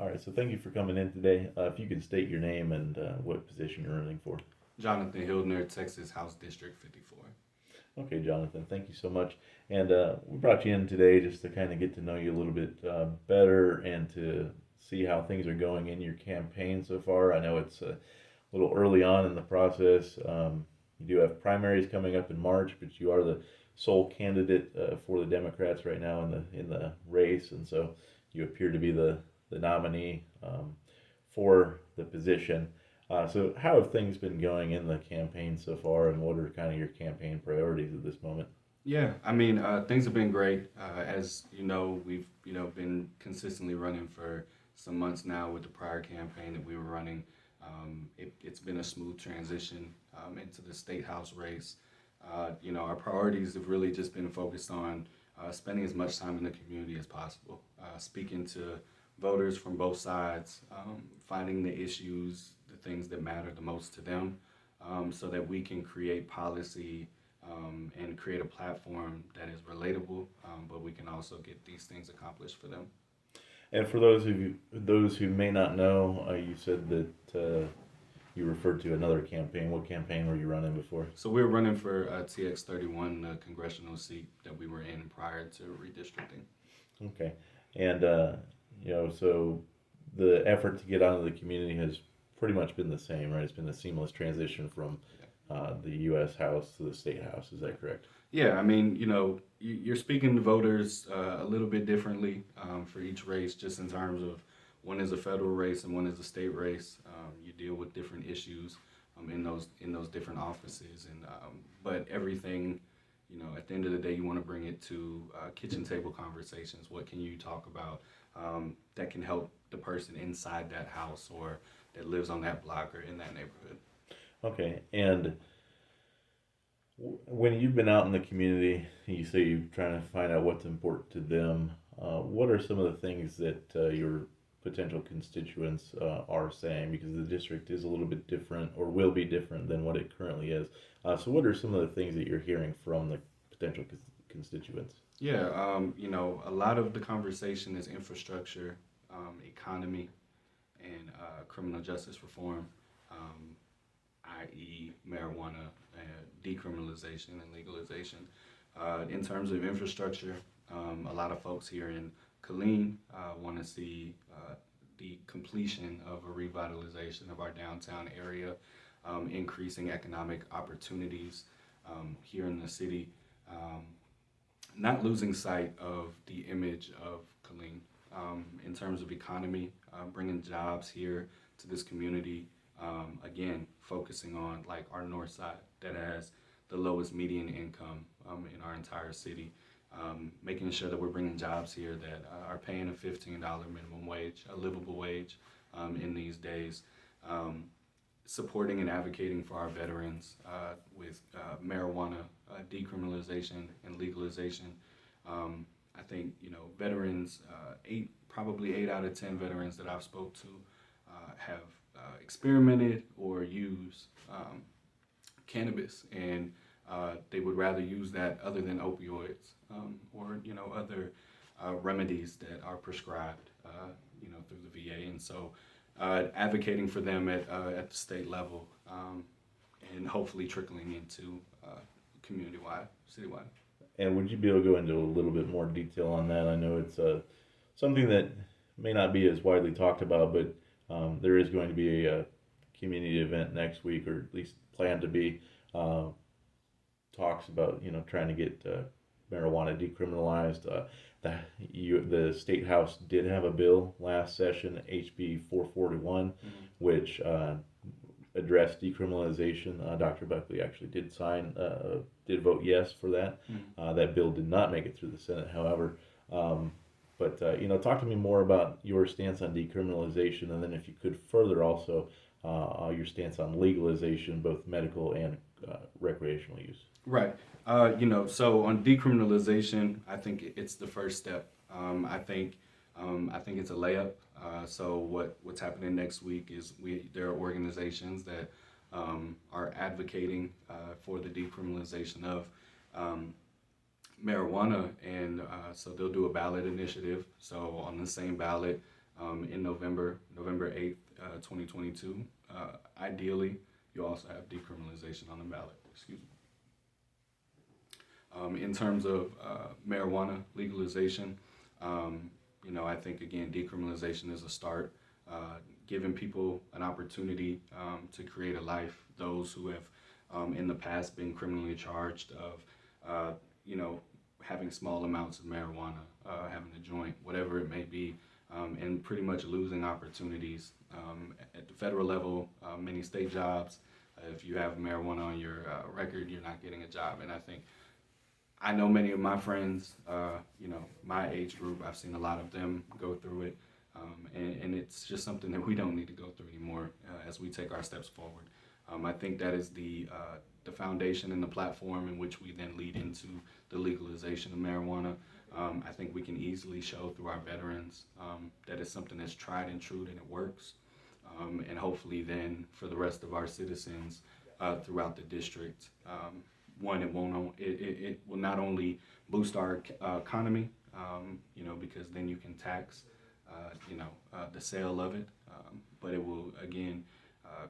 All right, so thank you for coming in today. If you could state your name and what position you're running for. Jonathan Hildner, Texas House District 54. Okay, Jonathan, thank you so much. And we brought you in today just to kind of get to know you a little bit better and to see how things are going in your campaign so far. I know it's a little early on in the process. You do have primaries coming up in March, but you are the sole candidate for the Democrats right now in the race, and so you appear to be the nominee for the position. So, how have things been going in the campaign so far, and what are kind of your campaign priorities at this moment? Yeah, things have been great. As you know, we've been consistently running for some months now with the prior campaign that we were running. It's been a smooth transition into the state house race. Our priorities have really just been focused on spending as much time in the community as possible, speaking to voters from both sides, finding the issues, the things that matter the most to them, so that we can create policy and create a platform that is relatable, but we can also get these things accomplished for them. And for those who may not know, you said that you referred to another campaign. What campaign were you running before? So we were running for TX31, the congressional seat that we were in prior to redistricting. Okay, and so the effort to get out of the community has pretty much been the same, right? It's been a seamless transition from the U.S. House to the State House. Is that correct? Yeah, you're speaking to voters a little bit differently for each race, just in terms of one is a federal race and one is a state race. You deal with different issues in those different offices, and but everything, at the end of the day, you want to bring it to kitchen table conversations. What can you talk about that can help the person inside that house or that lives on that block or in that neighborhood? Okay, and when you've been out in the community, you say you're trying to find out what's important to them. What are some of the things that your potential constituents are saying? Because the district is a little bit different, or will be different than what it currently is. So, what are some of the things that you're hearing from the potential constituents? Yeah, a lot of the conversation is infrastructure, economy, and criminal justice reform, i.e., marijuana, decriminalization, and legalization. In terms of infrastructure, a lot of folks here in Colleen want to see the completion of a revitalization of our downtown area, increasing economic opportunities here in the city, not losing sight of the image of Colleen. In terms of economy, bringing jobs here to this community, again, focusing on like our north side that has the lowest median income in our entire city, making sure that we're bringing jobs here that are paying a $15 minimum wage, a livable wage in these days, supporting and advocating for our veterans with marijuana decriminalization and legalization. I think veterans, probably 8 out of 10 veterans that I've spoke to have experimented or used cannabis, and they would rather use that other than opioids or other remedies that are prescribed through the VA, and so advocating for them at the state level and hopefully trickling into community-wide, citywide. And would you be able to go into a little bit more detail on that? I know it's something that may not be as widely talked about, but there is going to be a community event next week, or at least planned to be, talks about trying to get marijuana decriminalized. The state house did have a bill last session, HB 441, which addressed decriminalization. Dr. Buckley actually did vote yes for that. That bill did not make it through the Senate, however. But talk to me more about your stance on decriminalization, and then if you could further also your stance on legalization, both medical and recreational use. Right. So on decriminalization, I think it's the first step. I think it's a layup. So what's happening next week is there are organizations that are advocating for the decriminalization of marijuana, and so they'll do a ballot initiative. So on the same ballot, in November 8th, 2022. Ideally, you also have decriminalization on the ballot. Excuse me. In terms of marijuana legalization, I think, again, decriminalization is a start, giving people an opportunity to create a life. Those who have in the past been criminally charged of, having small amounts of marijuana, having a joint, whatever it may be, and pretty much losing opportunities at the federal level, many state jobs. If you have marijuana on your record, you're not getting a job. And I know many of my friends, my age group, I've seen a lot of them go through it. And it's just something that we don't need to go through anymore as we take our steps forward. I think that is the foundation and the platform in which we then lead into the legalization of marijuana. I think we can easily show through our veterans that it's something that's tried and true and it works. And hopefully then for the rest of our citizens throughout the district, it will not only boost our economy, because then you can tax, the sale of it, but it will again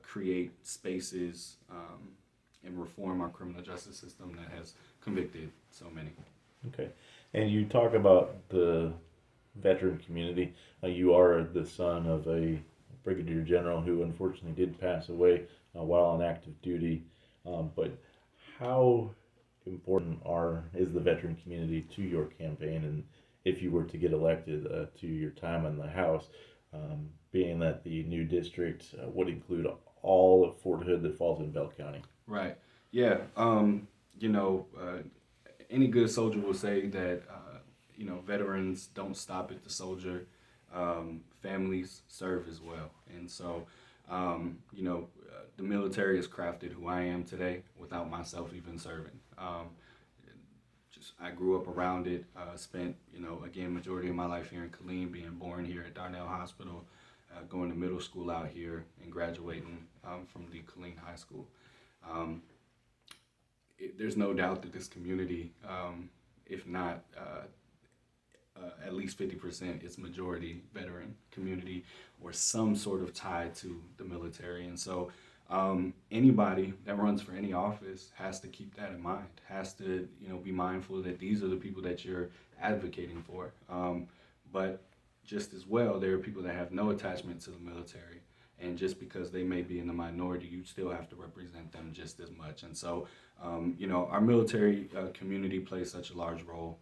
create spaces and reform our criminal justice system that has convicted so many. Okay, and you talk about the veteran community. You are the son of a brigadier general who unfortunately did pass away while on active duty. But how important is the veteran community to your campaign, and if you were to get elected to your time in the House, being that the new district would include all of Fort Hood that falls in Belle County? Right. Yeah. Any good soldier will say that, veterans don't stop at the soldier. Families serve as well. And so, the military has crafted who I am today without myself even serving. I grew up around it, spent, again, majority of my life here in Colleen, being born here at Darnell Hospital, going to middle school out here and graduating from the Colleen High School. There's no doubt that this community, if not at least 50%, is majority veteran community or some sort of tie to the military. And so anybody that runs for any office has to keep that in mind, has to be mindful that these are the people that you're advocating for. But just as well, there are people that have no attachment to the military. And just because they may be in the minority, you still have to represent them just as much. And so, our military community plays such a large role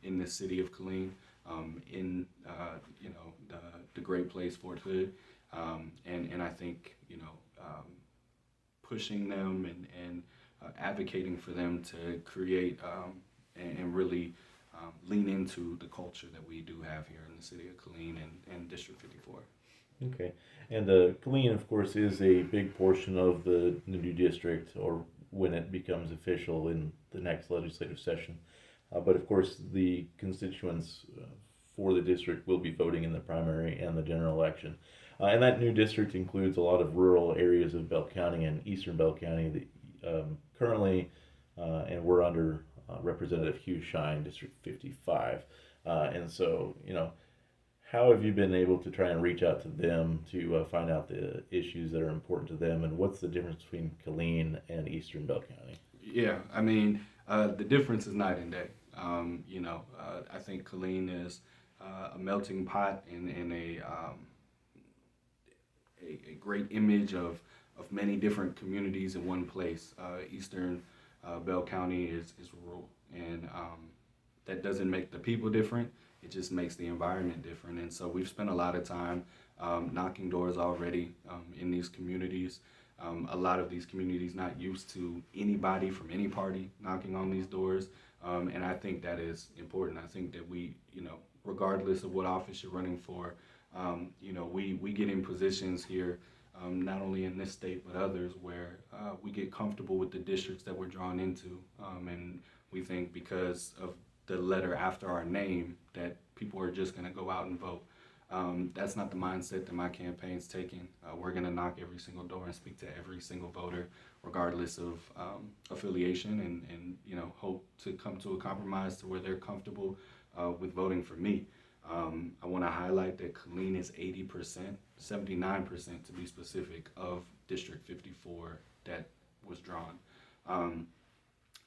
in this city of Colleen, in the great place Fort Hood, and I think pushing them and advocating for them to create and really lean into the culture that we do have here in the city of Colleen and District 54. Okay, and Colleen, of course, is a big portion of the new district, or when it becomes official in the next legislative session. But of course, the constituents for the district will be voting in the primary and the general election. And that new district includes a lot of rural areas of Belle County and eastern Belle County that currently, and we're under Representative Hugh Shine, District 55. And so, how have you been able to try and reach out to them to find out the issues that are important to them, and what's the difference between Colleen and eastern Belle County? Yeah, the difference is night and day. I think Colleen is a melting pot and a great image of many different communities in one place. Eastern Belle County is rural, and that doesn't make the people different. It just makes the environment different. And so we've spent a lot of time knocking doors already in these communities. A lot of these communities not used to anybody from any party knocking on these doors. And I think that is important. I think that we, regardless of what office you're running for, we get in positions here, not only in this state, but others, where we get comfortable with the districts that we're drawn into. And we think because of the letter after our name that people are just going to go out and vote. That's not the mindset that my campaign's taking. We're going to knock every single door and speak to every single voter, regardless of affiliation, and hope to come to a compromise to where they're comfortable with voting for me. I want to highlight that Colleen is 80%, 79% to be specific, of District 54 that was drawn.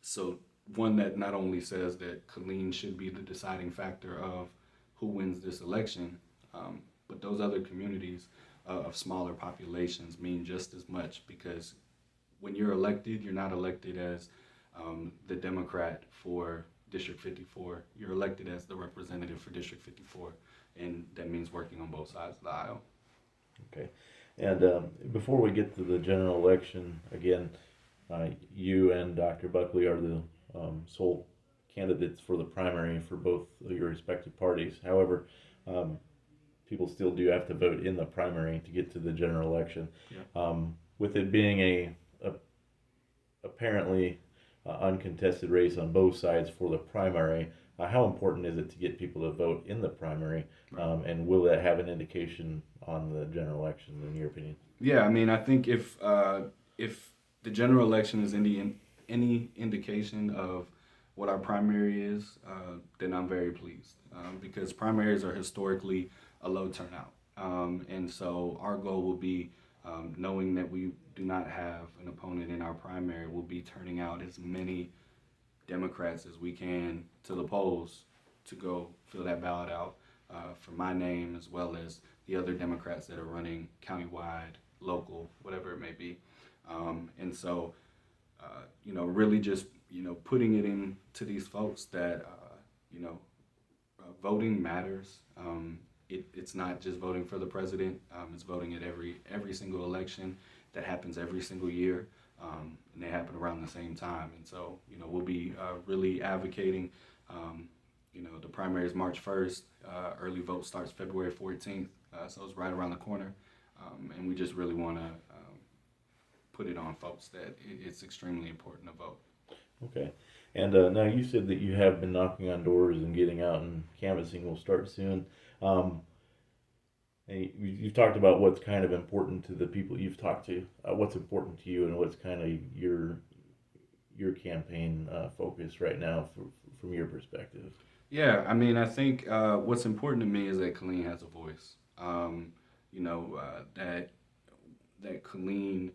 So one that not only says that Colleen should be the deciding factor of who wins this election, but those other communities of smaller populations mean just as much, because when you're elected, you're not elected as the Democrat for District 54. You're elected as the representative for District 54, and that means working on both sides of the aisle. Okay. And before we get to the general election, again, you and Dr. Buckley are the sole candidates for the primary for both of your respective parties. However, people still do have to vote in the primary to get to the general election. Yeah. With it being a apparently uncontested race on both sides for the primary, how important is it to get people to vote in the primary? And will that have an indication on the general election, in your opinion? Yeah, I mean, I think if the general election is any indication of what our primary is, then I'm very pleased, because primaries are historically a low turnout. And so our goal will be, knowing that we do not have an opponent in our primary, will be turning out as many Democrats as we can to the polls to go fill that ballot out for my name, as well as the other Democrats that are running countywide, local, whatever it may be. And so, really just, putting it into these folks that, voting matters. It's not just voting for the president. It's voting at every single election that happens every single year, and they happen around the same time. And so, we'll be really advocating. The primary is March 1st. Early vote starts February 14th, so it's right around the corner. And we just really want to put it on folks that it's extremely important to vote. Okay. And now you said that you have been knocking on doors and getting out and canvassing will start soon. And you've talked about what's kind of important to the people you've talked to. What's important to you, and what's kind of your campaign focus right now from your perspective? Yeah, I mean, I think what's important to me is that Colleen has a voice. That Colleen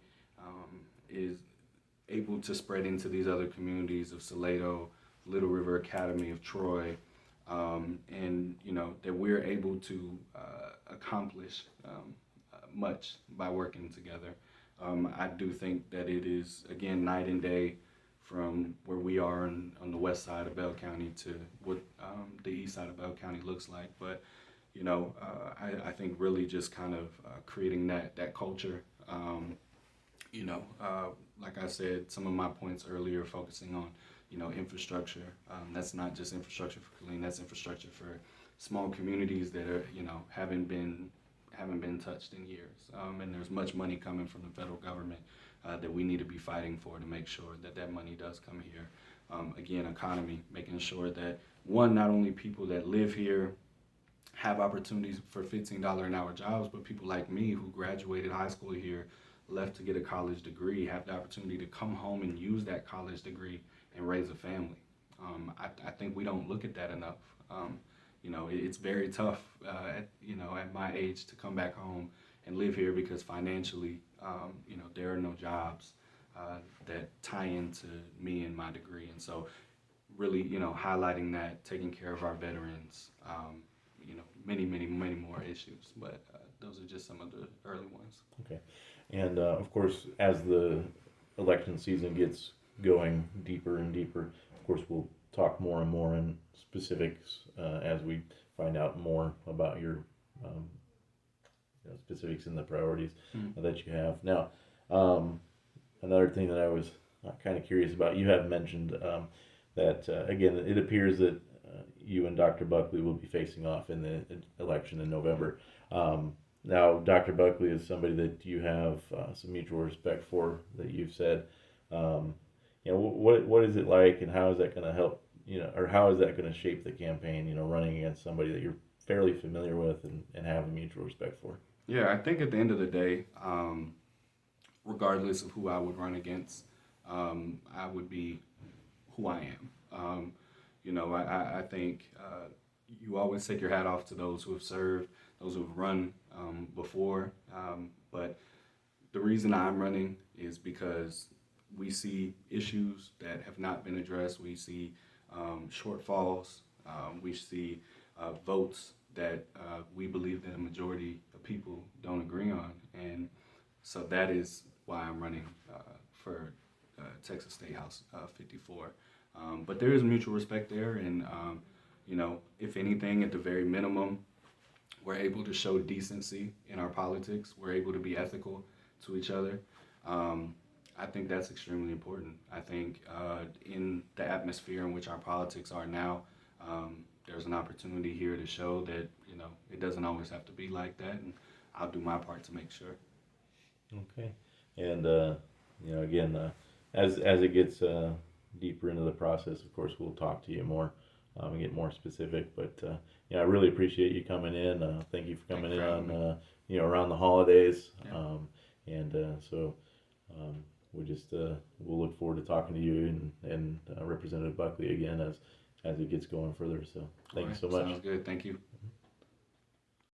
is able to spread into these other communities of Salado, Little River Academy, of Troy, and that we're able to accomplish much by working together. I do think that it is, again, night and day from where we are on the west side of Belle County to what the east side of Belle County looks like. But I think really just kind of creating that culture. Like I said, some of my points earlier focusing on, infrastructure. That's not just infrastructure for Colleen. That's infrastructure for small communities that are, haven't been touched in years. And there's much money coming from the federal government that we need to be fighting for to make sure that money does come here. Again, economy, making sure that, one, not only people that live here have opportunities for $15 an hour jobs, but people like me who graduated high school here, left to get a college degree, have the opportunity to come home and use that college degree and raise a family. I think we don't look at that enough. It's very tough at my age to come back home and live here because financially, there are no jobs that tie into me and my degree. And so really, highlighting that, taking care of our veterans, many, many, many more issues. But those are just some of the early ones. Okay. And of course, as the election season gets going deeper and deeper, of course, we'll talk more and more in specifics as we find out more about your specifics in the priorities that you have. Now, another thing that I was kind of curious about, you have mentioned that, again, it appears that you and Dr. Buckley will be facing off in the election in November. Now, Dr. Buckley is somebody that you have some mutual respect for, that you've said. What is it like, and how is that going to help, or how is that going to shape the campaign, running against somebody that you're fairly familiar with and have a mutual respect for? Yeah, I think at the end of the day, regardless of who I would run against, I would be who I am. I think you always take your hat off to those who have served, those who have run before. But the reason I'm running is because we see issues that have not been addressed. We see shortfalls. We see votes that we believe that a majority of people don't agree on. And so that is why I'm running for Texas State House 54. But there is mutual respect there. And, if anything, at the very minimum, we're able to show decency in our politics. We're able to be ethical to each other. I think that's extremely important. I think in the atmosphere in which our politics are now, there's an opportunity here to show that, it doesn't always have to be like that, and I'll do my part to make sure. Okay. And, again, as it gets deeper into the process, of course, we'll talk to you more and get more specific. But, I really appreciate you coming in. Thank you for coming in on, around the holidays. Yeah. So we'll look forward to talking to you and Representative Buckley again as it gets going further. So thank you so much. Sounds good. Thank you.